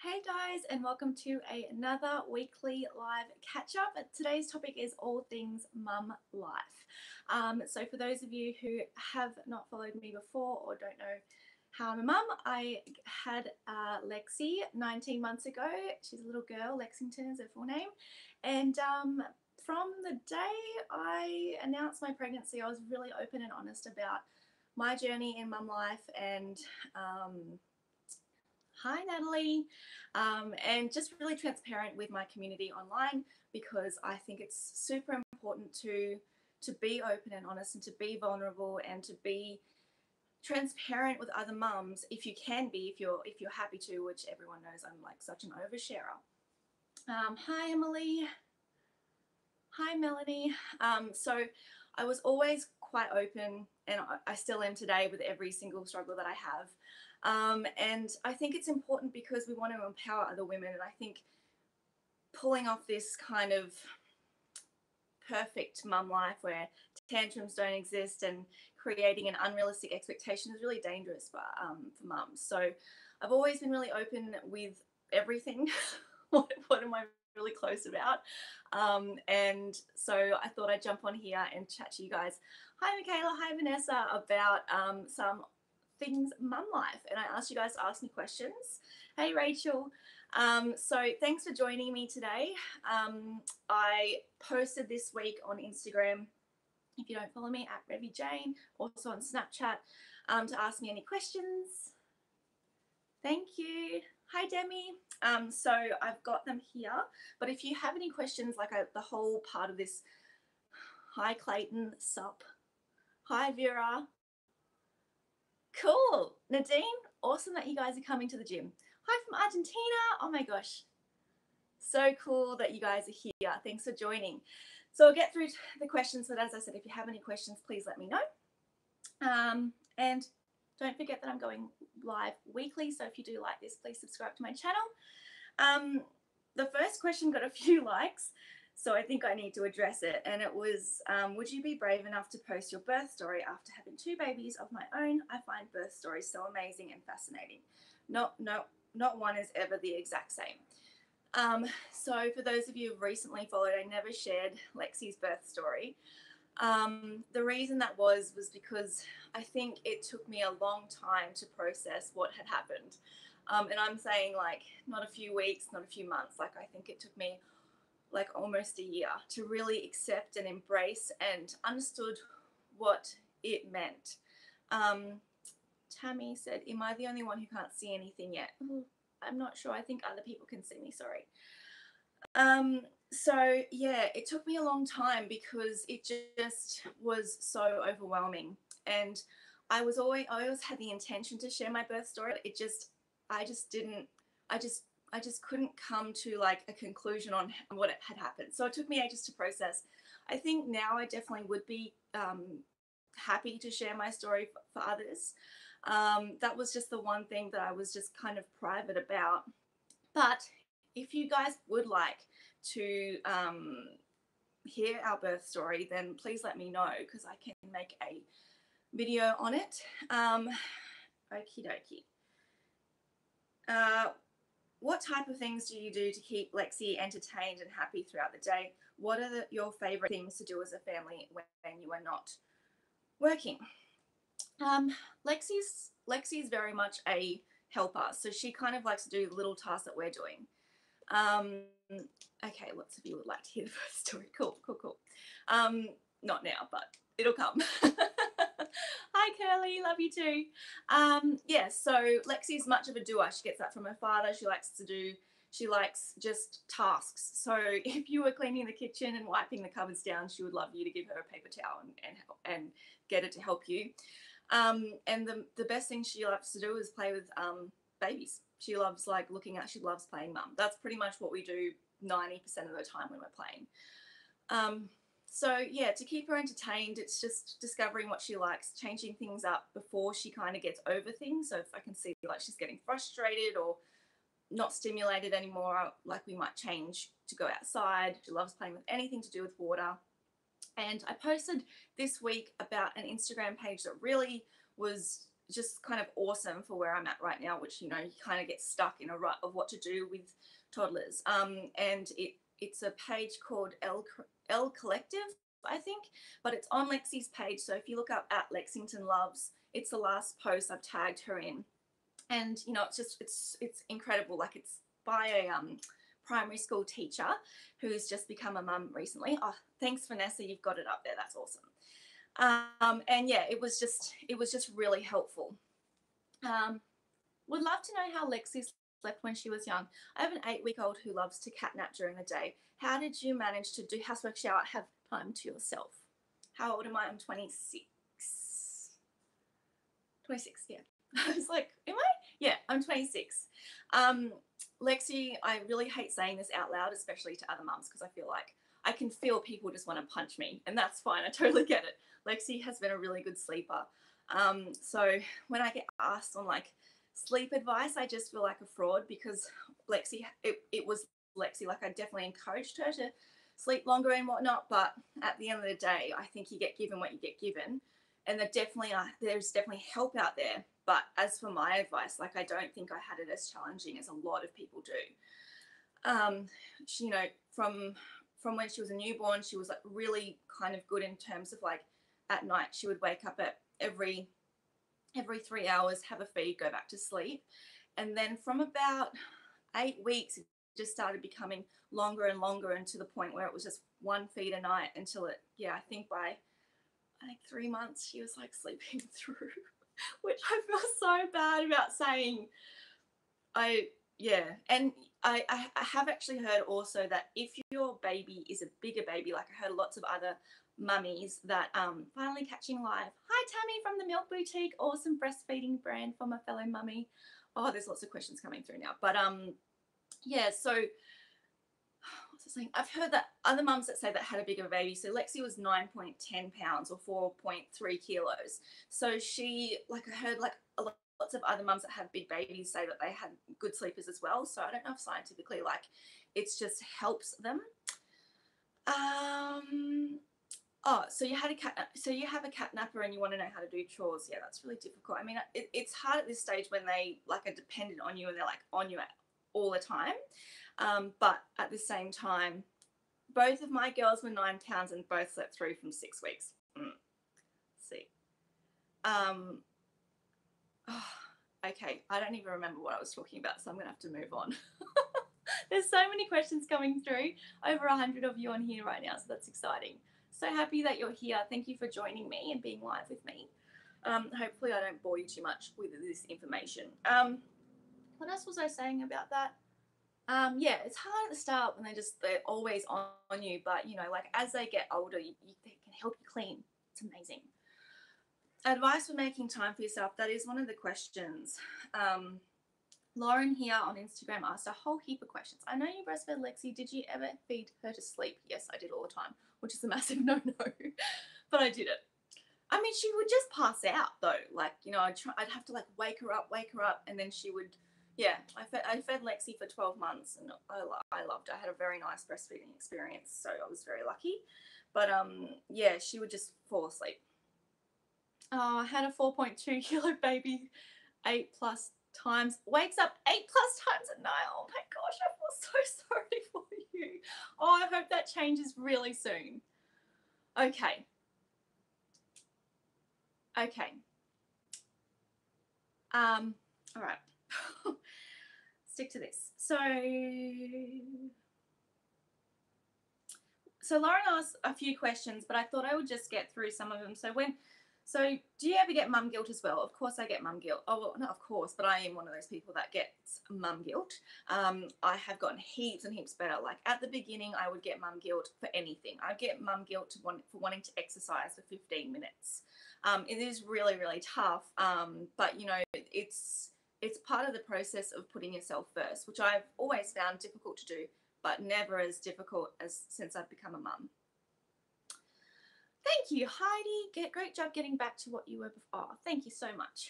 Hey guys, and welcome to another weekly live catch up. Today's topic is all things mum life. So, for those of you who have not followed me before or don't know how I'm a mum, I had Lexi 19 months ago. She's a little girl, Lexington is her full name. And from the day I announced my pregnancy, I was really open and honest about my journey in mum life and hi Natalie, and just really transparent with my community online because I think it's super important to be open and honest and to be vulnerable and to be transparent with other mums if you can be, if you're happy to, which everyone knows I'm like such an oversharer. Hi Emily. Hi Melanie. So I was always quite open, and I still am today with every single struggle that I have. And I think it's important because we want to empower other women. And I think pulling off this kind of perfect mum life where tantrums don't exist and creating an unrealistic expectation is really dangerous for mums. So I've always been really open with everything. what am I really close about? And so I thought I'd jump on here and chat to you guys. Hi, Michaela. Hi, Vanessa, about some things mum life. And I asked you guys to ask me questions. Hey, Rachel. So thanks for joining me today. I posted this week on Instagram, if you don't follow me, at Revy Jane, also on Snapchat, to ask me any questions. Thank you. Hi, Demi. So I've got them here, but if you have any questions, like the whole part of this, hi, Clayton, sup. Hi, Vera. Cool. Nadine, awesome that you guys are coming to the gym. Hi from Argentina. Oh my gosh. So cool that you guys are here. Thanks for joining. So I'll get through the questions, but as I said, if you have any questions, please let me know. And don't forget that I'm going live weekly. So if you do like this, please subscribe to my channel. The first question got a few likes, so I think I need to address it. And it was, would you be brave enough to post your birth story after having 2 babies of my own? I find birth stories so amazing and fascinating. Not one is ever the exact same. So for those of you who've recently followed, I never shared Lexi's birth story. The reason that was because I think it took me a long time to process what had happened. And I'm saying like not a few weeks, not a few months. Like I think it took me like almost a year to really accept and embrace and understood what it meant. Tammy said, am I the only one who can't see anything yet? I'm not sure. I think other people can see me. Sorry. So yeah, it took me a long time because it just was so overwhelming, and I always had the intention to share my birth story. I just couldn't come to like a conclusion on what had happened. So it took me ages to process. I think now I definitely would be happy to share my story for others. That was just the one thing that I was just kind of private about. But if you guys would like to hear our birth story, then please let me know because I can make a video on it. Okie dokie. What type of things do you do to keep Lexi entertained and happy throughout the day? What are your favourite things to do as a family when you are not working? Lexi's very much a helper, so she kind of likes to do little tasks that we're doing. Okay, lots of you would like to hear the first story. Cool. Not now, but it'll come. Hi, Curly. Love you too. Yeah, so Lexi's much of a doer. She gets that from her father. She likes just tasks. So if you were cleaning the kitchen and wiping the cupboards down, she would love you to give her a paper towel and get it to help you. And the best thing she loves to do is play with babies. She loves she loves playing mum. That's pretty much what we do 90% of the time when we're playing. So yeah, to keep her entertained, it's just discovering what she likes, changing things up before she kind of gets over things. So if I can see like she's getting frustrated or not stimulated anymore, like we might change to go outside. She loves playing with anything to do with water. And I posted this week about an Instagram page that really was just kind of awesome for where I'm at right now, which, you know, you kind of get stuck in a rut of what to do with toddlers. And it's a page called L Collective, I think, but it's on Lexi's page. So if you look up at Lexington Loves, it's the last post I've tagged her in. And, you know, it's incredible. Like, it's by a primary school teacher who's just become a mum recently. Oh, thanks, Vanessa. You've got it up there. That's awesome. And yeah, it was just really helpful. Would love to know how Lexi slept when she was young. I have an 8-week-old who loves to catnap during the day. How did you manage to do housework, shower, have time to yourself? How old am I? I'm 26. 26, yeah. I was like, am I? Yeah, I'm 26. Lexi, I really hate saying this out loud, especially to other mums, because I feel like I can feel people just want to punch me, and that's fine. I totally get it. Lexi has been a really good sleeper. So when I get asked on like sleep advice, I just feel like a fraud, because Lexi, it was Lexi. Like, I definitely encouraged her to sleep longer and whatnot, but at the end of the day, I think you get given what you get given, and there's definitely help out there. But as for my advice, like, I don't think I had it as challenging as a lot of people do. She, you know, from when she was a newborn, she was like really kind of good in terms of like at night she would wake up at every 3 hours, have a feed, go back to sleep. And then from about 8 weeks, it just started becoming longer and longer, and to the point where it was just one feed a night until I think by 3 months she was like sleeping through, which I feel so bad about saying. And I have actually heard also that if your baby is a bigger baby, like I heard lots of other mummies that finally catching live. Hi Tammy from the Milk Boutique, awesome breastfeeding brand for my fellow mummy. Oh, there's lots of questions coming through now, but yeah. So what's I saying? I've heard that other mums that say that had a bigger baby. So Lexi was 9.10 pounds or 4.3 kilos. So she, like, I heard like lots of other mums that have big babies say that they had good sleepers as well. So I don't know if scientifically, like, it's just helps them. Oh, so you have a cat napper and you want to know how to do chores. Yeah, that's really difficult. I mean, it's hard at this stage when they like are dependent on you and they're like on you all the time. But at the same time, both of my girls were 9 pounds and both slept through from 6 weeks. See. Okay, I don't even remember what I was talking about, so I'm going to have to move on. There's so many questions coming through. Over 100 of you on here right now, so that's exciting. So happy that you're here. Thank you for joining me and being live with me. Hopefully I don't bore you too much with this information. What else was I saying about that? Yeah, it's hard at the start when they're always on you, but you know, like as they get older, they can help you clean. It's amazing. Advice for making time for yourself. That is one of the questions. Lauren here on Instagram asked a whole heap of questions. I know you breastfed Lexi. Did you ever feed her to sleep? Yes, I did all the time, which is a massive no-no, but I did it. I mean, she would just pass out though. Like, you know, I'd have to like wake her up, and then she would. Yeah, I fed Lexi for 12 months, and I loved it. I had a very nice breastfeeding experience, so I was very lucky. But yeah, she would just fall asleep. Oh, I had a 4.2 kilo baby 8+ times, wakes up 8+ times at night. Oh my gosh, I feel so sorry for you. Oh, I hope that changes really soon. Okay. All right. Stick to this. So Lauren asked a few questions, but I thought I would just get through some of them. So do you ever get mum guilt as well? Of course I get mum guilt. Oh, well, not of course, but I am one of those people that gets mum guilt. I have gotten heaps and heaps better. Like at the beginning, I would get mum guilt for anything. I'd get mum guilt for wanting to exercise for 15 minutes. It is really, really tough, but you know, it's part of the process of putting yourself first, which I've always found difficult to do, but never as difficult as since I've become a mum. Thank you, Heidi. Great job getting back to what you were before. Oh, thank you so much.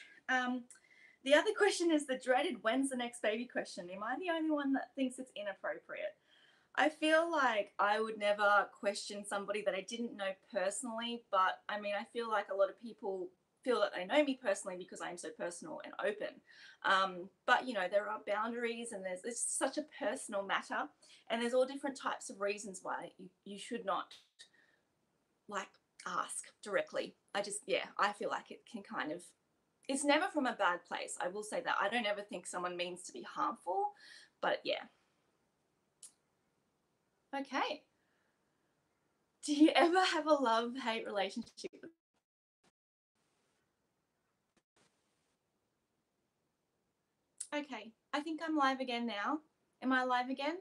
The other question is the dreaded when's the next baby question. Am I the only one that thinks it's inappropriate? I feel like I would never question somebody that I didn't know personally, but I mean, I feel like a lot of people feel that they know me personally because I'm so personal and open. But you know, there are boundaries, and it's such a personal matter, and there's all different types of reasons why you should not like ask directly. I feel like it can kind of, it's never from a bad place. I will say that. I don't ever think someone means to be harmful, but yeah. Okay. Do you ever have a love-hate relationship? Okay, I think I'm live again now. Am I live again?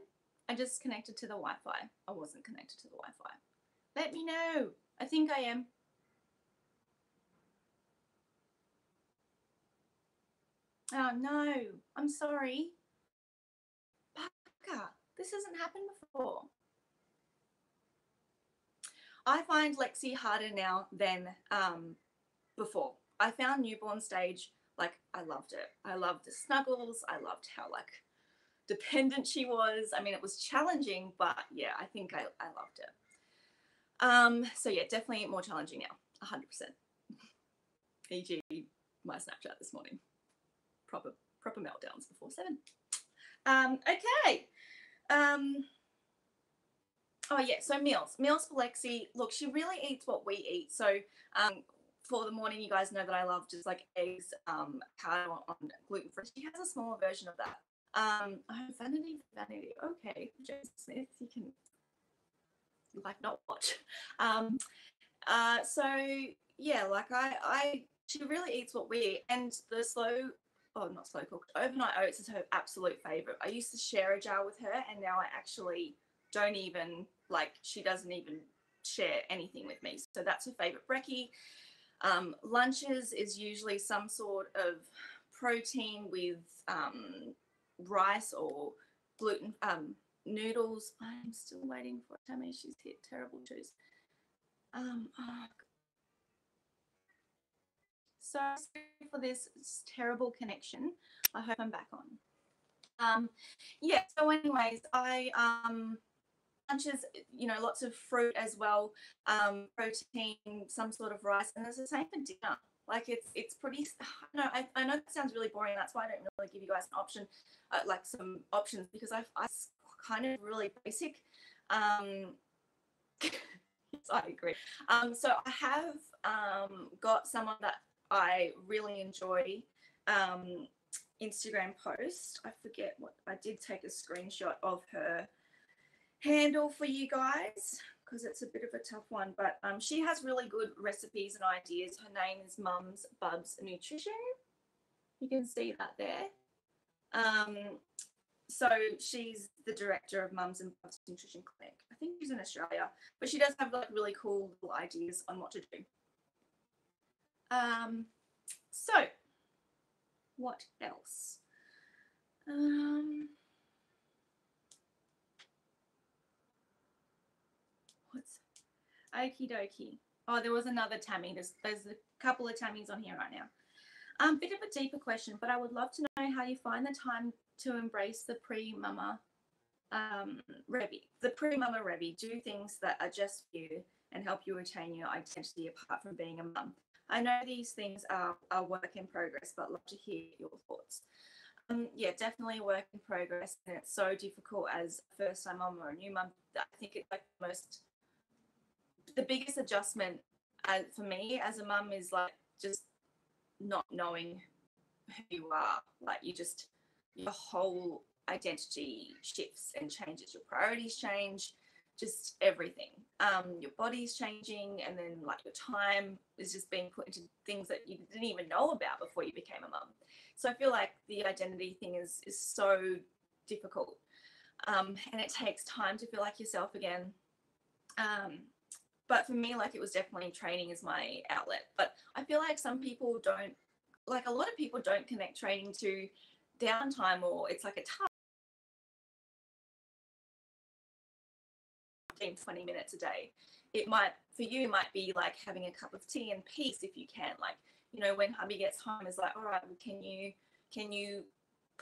I just connected to the Wi-Fi. I wasn't connected to the Wi-Fi. Let me know. I think I am. Oh no, I'm sorry. Parker, this hasn't happened before. I find Lexi harder now than before. I found newborn stage, like, I loved it. I loved the snuggles. I loved how like dependent she was. I mean, it was challenging, but yeah, I think I loved it. So yeah, definitely more challenging now, 100%. E.g. my Snapchat this morning. Proper meltdowns before 7. Okay. Oh yeah, so meals for Lexi. Look, she really eats what we eat. So for the morning, you guys know that I love just like eggs, on gluten free. She has a smaller version of that. Oh, vanity. Okay, James Smith, you can like not watch. So yeah, like she really eats what we eat, and the not slow cooked, overnight oats is her absolute favorite. I used to share a jar with her, and now I actually don't even, like, she doesn't even share anything with me. So that's her favorite brekkie. Lunches is usually some sort of protein with rice or gluten noodles. I'm still waiting for Tammy. She's hit terrible twos. Sorry for this terrible connection. I hope I'm back on. Yeah, so anyways, I lunches, you know, lots of fruit as well, protein, some sort of rice, and it's the same for dinner. Like it's pretty. I know that sounds really boring. That's why I don't really give you guys an option, like some options, because I kind of really basic. Yes, I agree. So I have got someone that I really enjoy. Instagram post. I forget what I did. Take a screenshot of her handle for you guys because it's a bit of a tough one, but she has really good recipes and ideas. Her name is Mums Bubs Nutrition. You can see that there. So she's the director of Mums and Bubs Nutrition Clinic. I think she's in Australia, but she does have like really cool little ideas on what to do. So what else? What's okie dokie? Oh, there was another Tammy. There's a couple of Tammys on here right now. Bit of a deeper question, but I would love to know how you find the time to embrace the pre-mama Revy. The pre-mama Revy. Do things that are just for you and help you retain your identity apart from being a mum. I know these things are work in progress, but I'd love to hear your thoughts. Yeah, definitely a work in progress, and it's so difficult as a first-time mum or a new mum. I think it's like the biggest adjustment for me as a mum is like just not knowing who you are. Like your whole identity shifts and changes. Your priorities change, just everything. Your body's changing, and then like your time is just being put into things that you didn't even know about before you became a mum. So I feel like the identity thing is so difficult, and it takes time to feel like yourself again. But for me, like, it was definitely training as my outlet. But I feel like some people don't, like a lot of people don't connect training to downtime, or it's like a task. 20 minutes a day. It might, for you, it might be like having a cup of tea in peace if you can. Like, you know, when hubby gets home, is like, all right, well, can you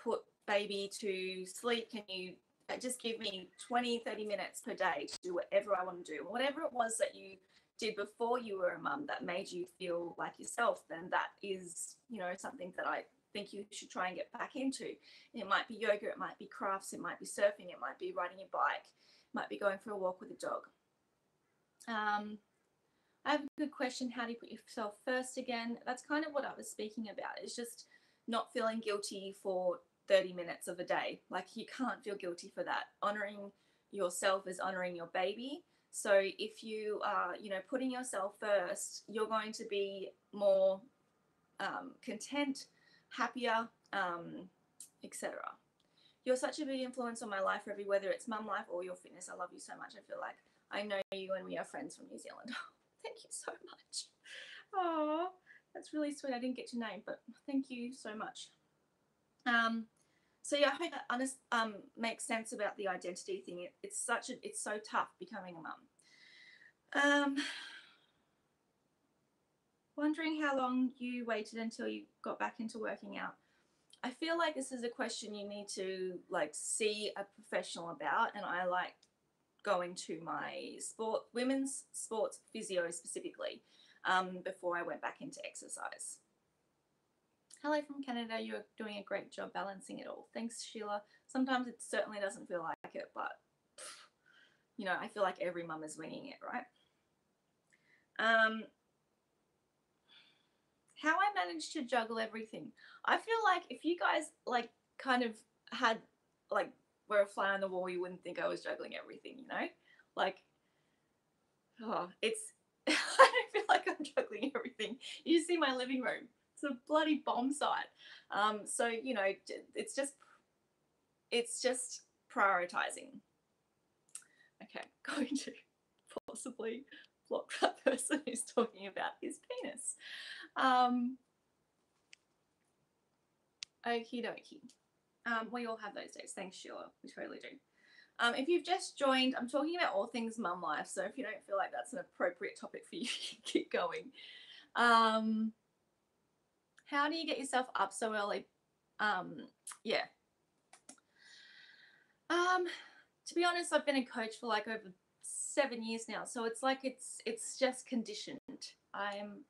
put baby to sleep? Can you just give me 20, 30 minutes per day to do whatever I want to do? Whatever it was that you did before you were a mum that made you feel like yourself, then that is, you know, something that I think you should try and get back into. It might be yoga, it might be crafts, it might be surfing, it might be riding your bike, it might be going for a walk with a dog. I have a good question. How do you put yourself first again? That's kind of what I was speaking about. It's just not feeling guilty for 30 minutes of a day. Like, you can't feel guilty for that. Honoring yourself is honoring your baby. So if you are, you know, putting yourself first, you're going to be more content, happier, etc. You're such a big influence on my life, Revie, whether it's mum life or your fitness. I love you so much. I feel like I know you and we are friends from New Zealand. Thank you so much. Oh, that's really sweet. I didn't get your name, but thank you so much. So yeah, I hope that makes sense about the identity thing. It's so tough becoming a mum. Wondering how long you waited until you got back into working out. I feel like this is a question you need to like see a professional about, and I like going to my women's sports physio specifically before I went back into exercise. Hello from Canada. You're doing a great job balancing it all. Thanks, Sheila. Sometimes it certainly doesn't feel like it, but you know, I feel like every mum is winging it, right? How I managed to juggle everything. I feel like if you guys like kind of had like were a fly on the wall, you wouldn't think I was juggling everything, you know? Like, oh, it's I don't feel like I'm juggling everything. You see my living room. It's a bloody bomb site. So, you know, it's just prioritizing. Okay, going to possibly block that person who's talking about his penis. Okie dokie. We all have those days. Thanks, Sheila. We totally do. If you've just joined, I'm talking about all things mum life. So if you don't feel like that's an appropriate topic for you, keep going. How do you get yourself up so early? Yeah. To be honest, I've been a coach for like over 7 years now, so it's like it's just conditioned. I'm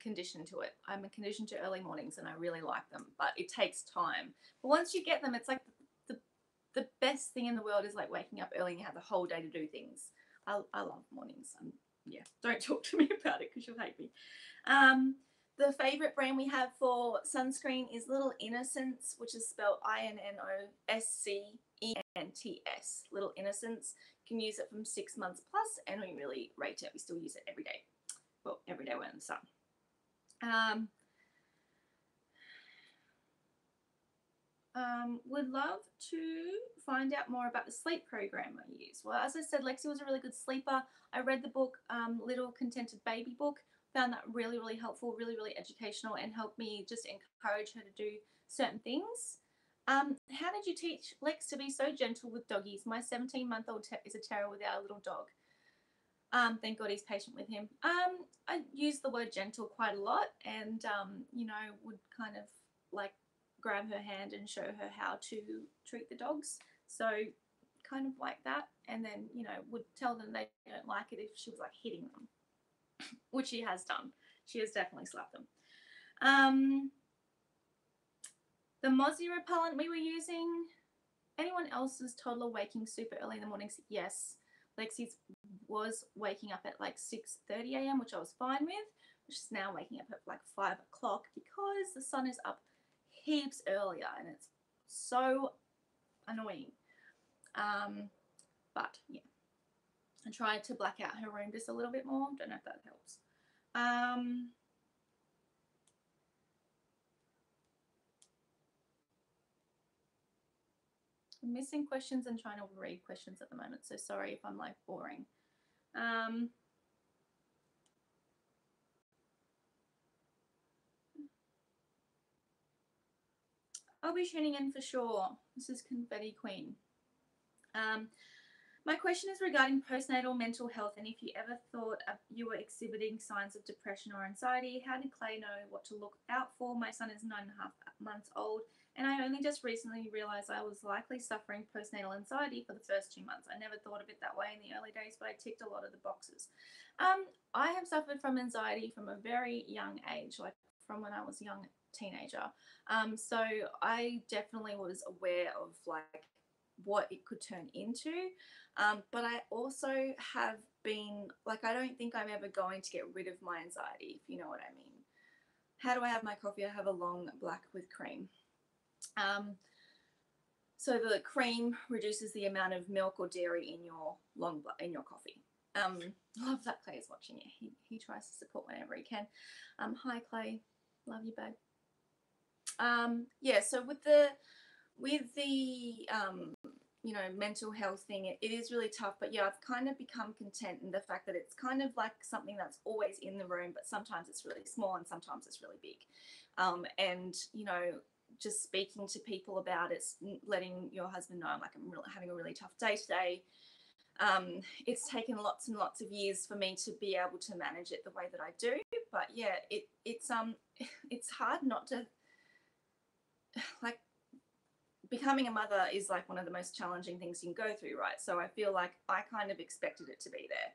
conditioned to it. I'm conditioned to early mornings, and I really like them, but it takes time. But once you get them, it's like the best thing in the world is like waking up early and you have the whole day to do things. I love mornings. Yeah, don't talk to me about it because you'll hate me. The favorite brand we have for sunscreen is Little Innocence, which is spelled INNOSCENTS. Little Innocence. You can use it from 6 months plus, and we really rate it. We still use it every day. Well, every day we're in the sun. Would love to find out more about the sleep program I use. Well, as I said, Lexi was a really good sleeper. I read the book, Little Contented Baby book. Found that really, really helpful, really, really educational, and helped me just encourage her to do certain things. How did you teach Lex to be so gentle with doggies? My 17-month-old is a terror without a little dog. Thank God he's patient with him. I use the word gentle quite a lot, and you know, would kind of like grab her hand and show her how to treat the dogs. So kind of like that, and then, you know, would tell them they don't like it if she was like hitting them, which she has done. She has definitely slapped them. The mozzie repellent we were using. Anyone else's toddler waking super early in the mornings? Yes. Lexi's was waking up at like 6:30 a.m., which I was fine with. She's now waking up at like 5 o'clock because the sun is up heaps earlier, and it's so annoying. But yeah, I tried to black out her room just a little bit more. Don't know if that helps. I'm missing questions and trying to read questions at the moment, so sorry if I'm like boring. I'll be tuning in for sure. This is Confetti Queen. My question is regarding postnatal mental health, and if you ever thought you were exhibiting signs of depression or anxiety, how did Clay know what to look out for? My son is 9.5 months old, and I only just recently realized I was likely suffering postnatal anxiety for the first 2 months. I never thought of it that way in the early days, but I ticked a lot of the boxes. I have suffered from anxiety from a very young age, like from when I was a young teenager. So I definitely was aware of like what it could turn into. But I also have been like, I don't think I'm ever going to get rid of my anxiety, if you know what I mean. How do I have my coffee? I have a long black with cream. So the cream reduces the amount of milk or dairy in your coffee. Love that Clay is watching it. He tries to support whenever he can. Hi Clay, love you, babe. Yeah. So with the mental health thing, it is really tough. But yeah, I've kind of become content in the fact that it's kind of like something that's always in the room, but sometimes it's really small and sometimes it's really big. And just speaking to people about it, letting your husband know, I'm having a really tough day today. It's taken lots and lots of years for me to be able to manage it the way that I do. But yeah, it's hard not to, like, becoming a mother is like one of the most challenging things you can go through, right? So I feel like I kind of expected it to be there.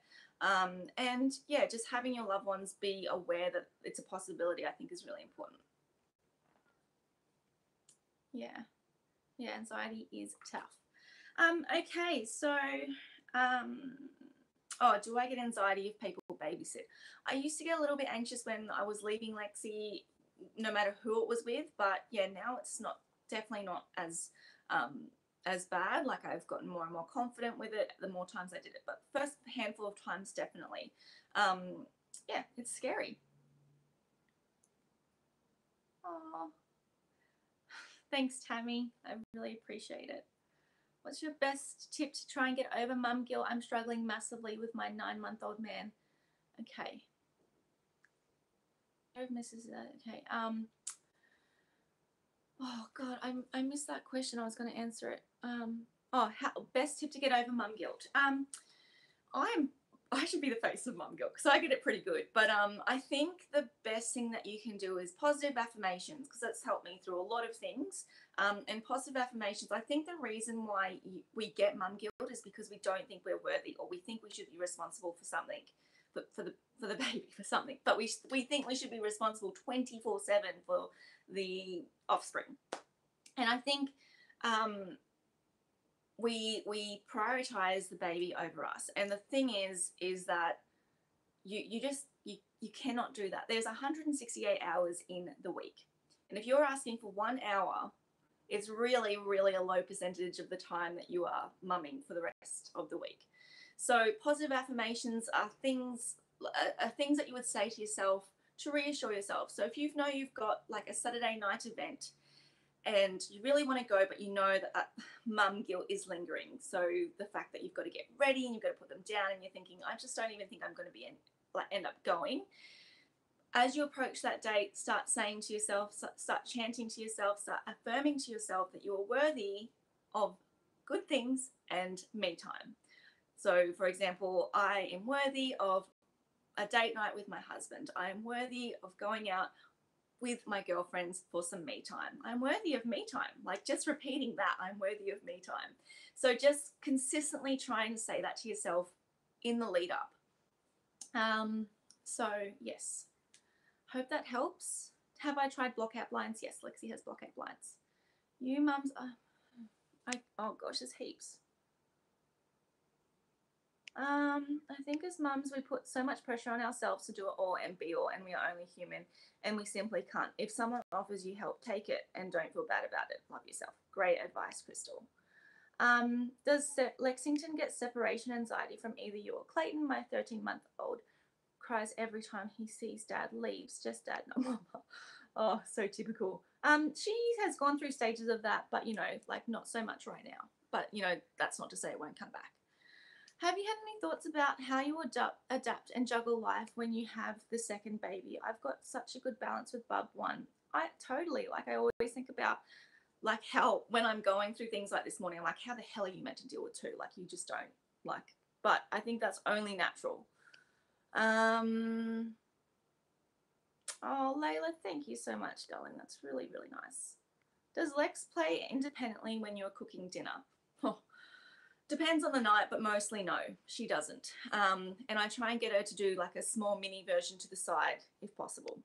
And yeah, just having your loved ones be aware that it's a possibility, I think, is really important. Yeah, anxiety is tough. Okay, so do I get anxiety if people babysit? I used to get a little bit anxious when I was leaving Lexi, no matter who it was with, but yeah, now it's definitely not as bad. Like, I've gotten more and more confident with it the more times I did it, but first handful of times, definitely. Yeah, it's scary. Oh, thanks, Tammy. I really appreciate it. What's your best tip to try and get over mum guilt? I'm struggling massively with my 9-month-old man. Okay. Mrs. Okay. Oh God, I missed that question. I was going to answer it. Best tip to get over mum guilt. I should be the face of mum guilt because I get it pretty good. But I think the best thing that you can do is positive affirmations, because that's helped me through a lot of things. And positive affirmations, I think the reason why we get mum guilt is because we don't think we're worthy, or we think we should be responsible for something, for the baby, for something. But we think we should be responsible 24/7 for the offspring. And I think we prioritize the baby over us. And the thing is that you cannot do that. There's 168 hours in the week. And if you're asking for 1 hour, it's really, really a low percentage of the time that you are mumming for the rest of the week. So positive affirmations are things that you would say to yourself to reassure yourself. So if you've got like a Saturday night event and you really want to go, but you know that mum guilt is lingering. So the fact that you've got to get ready and you've got to put them down and you're thinking, I just don't even think I'm going to end up going. As you approach that date, start saying to yourself, start chanting to yourself, start affirming to yourself that you are worthy of good things and me time. So, for example, I am worthy of a date night with my husband. I am worthy of going out with my girlfriends for some me time. I'm worthy of me time. Like, just repeating that, I'm worthy of me time. So just consistently trying to say that to yourself in the lead up. So yes, hope that helps. Have I tried blockout blinds? Yes, Lexi has blockout blinds. You mums, oh gosh, there's heaps. I think as mums, we put so much pressure on ourselves to do it all and be all, and we are only human, and we simply can't. If someone offers you help, take it and don't feel bad about it. Love yourself. Great advice, Crystal. Does Lexington get separation anxiety from either you or Clayton? My 13-month-old cries every time he sees Dad leaves. Just Dad, no Mama. Oh, so typical. She has gone through stages of that, but like not so much right now. But that's not to say it won't come back. Have you had any thoughts about how you adapt and juggle life when you have the second baby? I've got such a good balance with Bub 1. I always think about like how when I'm going through things like this morning, I'm like, how the hell are you meant to deal with 2? Like, you just don't. like, but I think that's only natural. Oh, Layla, thank you so much, darling. That's really, really nice. Does Lex play independently when you're cooking dinner? Oh, depends on the night, but mostly no, she doesn't. And I try and get her to do like a small mini version to the side if possible.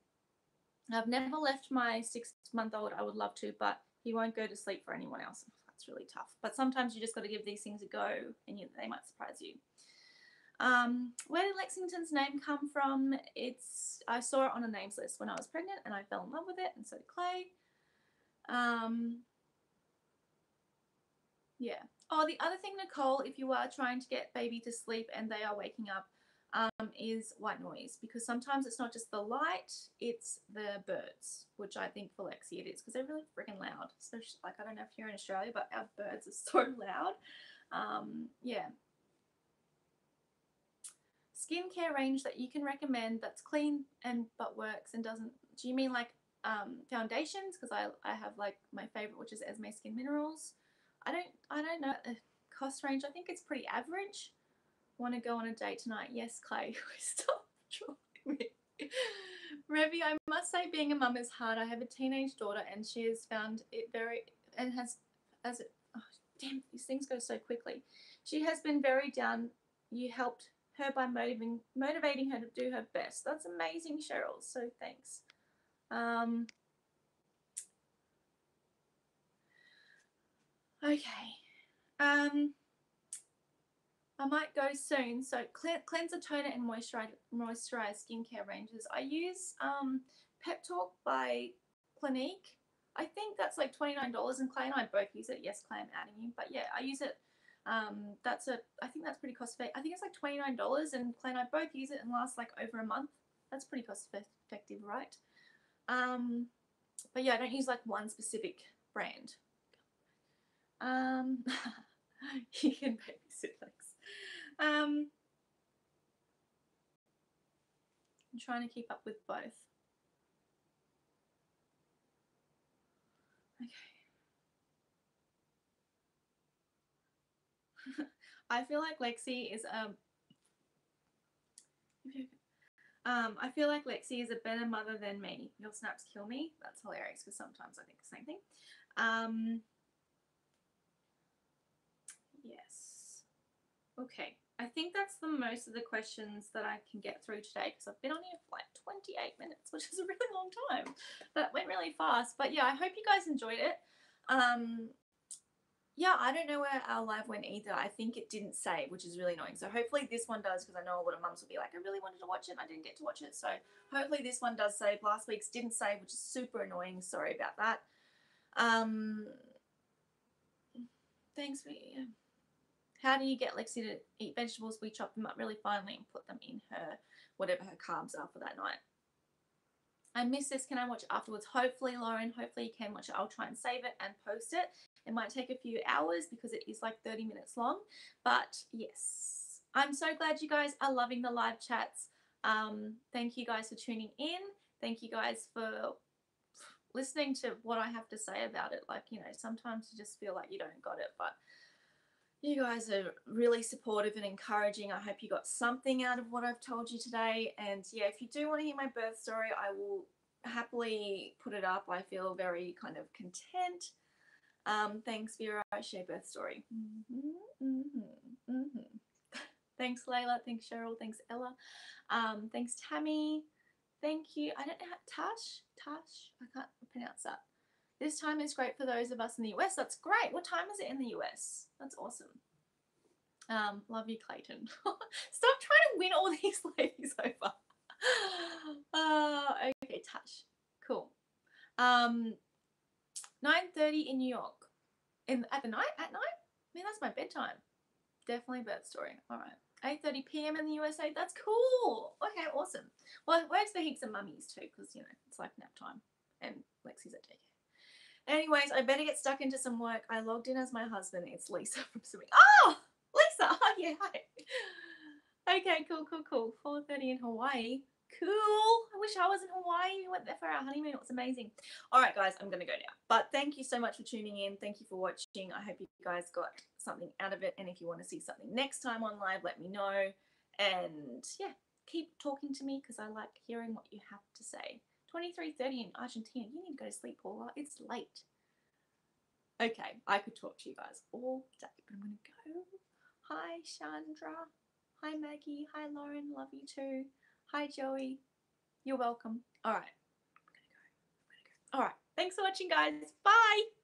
I've never left my 6-month-old. I would love to, but he won't go to sleep for anyone else. That's really tough. But sometimes you just got to give these things a go, and they might surprise you. Where did Lexington's name come from? I saw it on a names list when I was pregnant, and I fell in love with it, and so did Clay. Yeah. Oh, the other thing, Nicole, if you are trying to get baby to sleep and they are waking up, is white noise, because sometimes it's not just the light, it's the birds, which I think for Lexi it is, because they're really freaking loud. So, like, I don't know if you're in Australia, but our birds are so loud. Yeah. Skincare range that you can recommend that's clean but works and doesn't. Do you mean like foundations? Because I have like my favorite, which is Esme Skin Minerals. I don't know the cost range. I think it's pretty average. Want to go on a date tonight? Yes, Clay. Stop trolling me. Revy, I must say being a mum is hard. I have a teenage daughter and she has found it very, and has, as it, oh, damn, these things go so quickly. She has been very down. You helped her by motivating her to do her best. That's amazing, Cheryl. So thanks. Okay. I might go soon. So cleanser, toner, and moisturize skincare ranges. I use Pep Talk by Clinique. I think that's like $29, and Clay and I both use it. Yes, Clay, I'm adding you, but yeah, I use it. I think that's pretty cost effective. I think it's like $29, and Clay and I both use it and lasts like over a month. That's pretty cost effective, right? But yeah, I don't use like one specific brand. You can babysit Lex. I'm trying to keep up with both. Okay. I feel like Lexi is I feel like Lexi is a better mother than me. Your snaps kill me. That's hilarious because sometimes I think the same thing. Yes. Okay. I think that's the most of the questions that I can get through today, because I've been on here for like 28 minutes, which is a really long time. That went really fast. But yeah, I hope you guys enjoyed it. Yeah, I don't know where our live went either. I think it didn't save, which is really annoying. So hopefully this one does, because I know a lot of mums will be like, I really wanted to watch it and I didn't get to watch it. So hopefully this one does save. Last week's didn't save, which is super annoying. Sorry about that. Thanks for how do you get Lexi to eat vegetables? We chop them up really finely and put them in her, whatever her carbs are for that night. I missed this. Can I watch it afterwards? Hopefully, Lauren, hopefully you can watch it. I'll try and save it and post it. It might take a few hours because it is like 30 minutes long. But yes, I'm so glad you guys are loving the live chats. Thank you guys for tuning in. Thank you guys for listening to what I have to say about it. Like, you know, sometimes you just feel like you don't got it, but you guys are really supportive and encouraging. I hope you got something out of what I've told you today. And yeah, if you do want to hear my birth story, I will happily put it up. I feel very kind of content. Thanks, Vera. I share birth story. Thanks, Layla. Thanks, Cheryl. Thanks, Ella. Thanks, Tammy. Thank you. I don't know Tash. I can't pronounce that. This time is great for those of us in the US. That's great. What time is it in the US? That's awesome. Love you, Clayton. Stop trying to win all these ladies over. Okay, Tash. Cool. 9:30 in New York. At night? I mean, that's my bedtime. Definitely birth story. All right. 8:30 p.m. in the USA. That's cool. Okay, awesome. Well, it works for heaps of mummies too, because, you know, it's like nap time. And Lexi's at daycare. Anyways, I better get stuck into some work. I logged in as my husband. It's Lisa from swimming. Oh, Lisa. Oh, yeah. Hi. Okay, cool. 4:30 in Hawaii. Cool. I wish I was in Hawaii. We went there for our honeymoon. It was amazing. All right, guys, I'm going to go now. But thank you so much for tuning in. Thank you for watching. I hope you guys got something out of it. And if you want to see something next time on live, let me know. And yeah, keep talking to me because I like hearing what you have to say. 23:30 in Argentina. You need to go to sleep, Paula. It's late. Okay, I could talk to you guys all day, but I'm going to go. Hi, Chandra. Hi, Maggie. Hi, Lauren. Love you too. Hi, Joey. You're welcome. All right. I'm going to go. All right. Thanks for watching, guys. Bye.